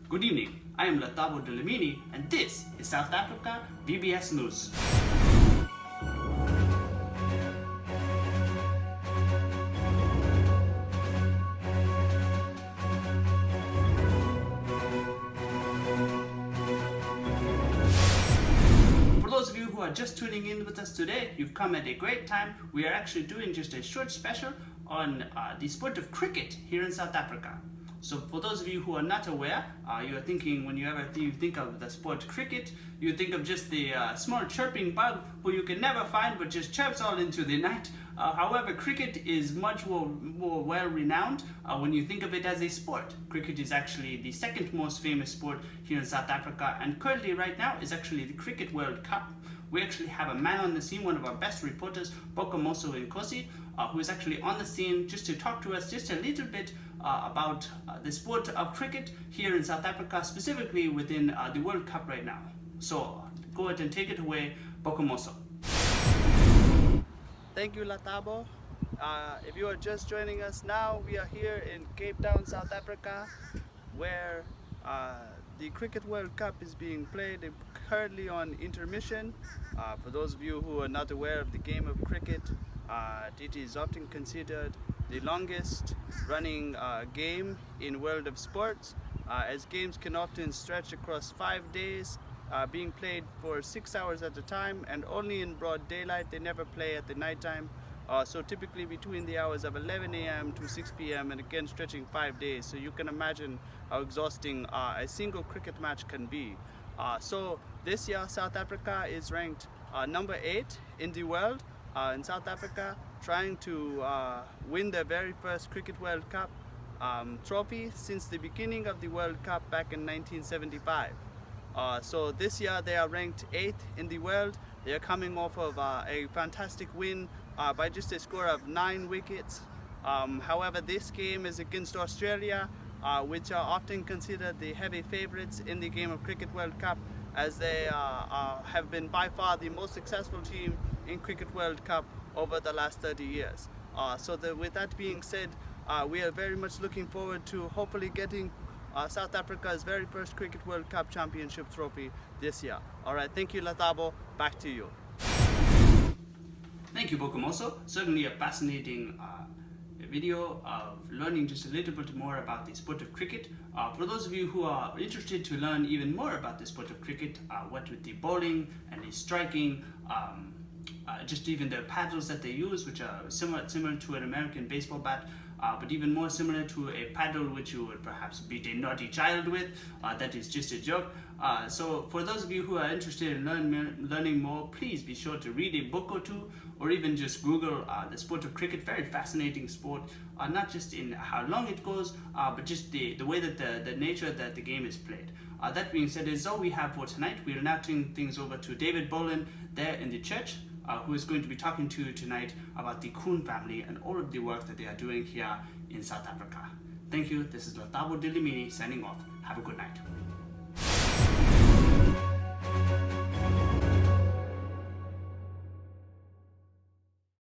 Good evening, I am Latabo Delimini and this is South Africa VBS News. For those of you who are just tuning in with us today, you've come at a great time. We are actually doing just a short special on the sport of cricket here in South Africa. So for those of you who are not aware, you are thinking when you think of the sport cricket, you think of just the small chirping bug who you can never find but just chirps all into the night. However, cricket is much more well renowned when you think of it as a sport. Cricket is actually the second most famous sport here in South Africa, and currently right now is actually the Cricket World Cup. We actually have a man on the scene, one of our best reporters, Bokamoso Nkosi, who is actually on the scene just to talk to us just a little bit about the sport of cricket here in South Africa, specifically within the World Cup right now. So go ahead and take it away, Bokamoso. Thank you, Latabo. If you are just joining us now, we are here in Cape Town, South Africa, where the Cricket World Cup is being played, currently on intermission. For those of you who are not aware of the game of cricket, it is often considered the longest running game in world of sports, as games can often stretch across 5 days, being played for 6 hours at a time and only in broad daylight. They never play at the night time. So typically between the hours of 11 a.m. to 6 p.m. and again stretching 5 days. So you can imagine how exhausting a single cricket match can be. So this year South Africa is ranked number 8 in the world, in South Africa, trying to win their very first Cricket World Cup trophy since the beginning of the World Cup back in 1975. So this year they are ranked 8th in the world. They are coming off of a fantastic win by just a score of 9 wickets. However, this game is against Australia, which are often considered the heavy favorites in the game of Cricket World Cup, as they have been by far the most successful team in Cricket World Cup over the last 30 years. With that being said, we are very much looking forward to hopefully getting South Africa's very first Cricket World Cup Championship trophy this year. Alright, thank you, Latabo. Back to you. Thank you, Bokamoso. Certainly a fascinating video of learning just a little bit more about the sport of cricket. For those of you who are interested to learn even more about the sport of cricket, what with the bowling and the striking, just even the paddles that they use, which are similar to an American baseball bat, but even more similar to a paddle which you would perhaps beat a naughty child with. That is just a joke. So for those of you who are interested in learning more, please be sure to read a book or two, or even just Google the sport of cricket. Very fascinating sport, not just in how long it goes, but just the way that the nature that the game is played. That being said, is all we have for tonight. We are now turning things over to David Boland there in the church, who is going to be talking to you tonight about the Koen family and all of the work that they are doing here in South Africa. Thank you. This is Latabo Delimini signing off. Have a good night.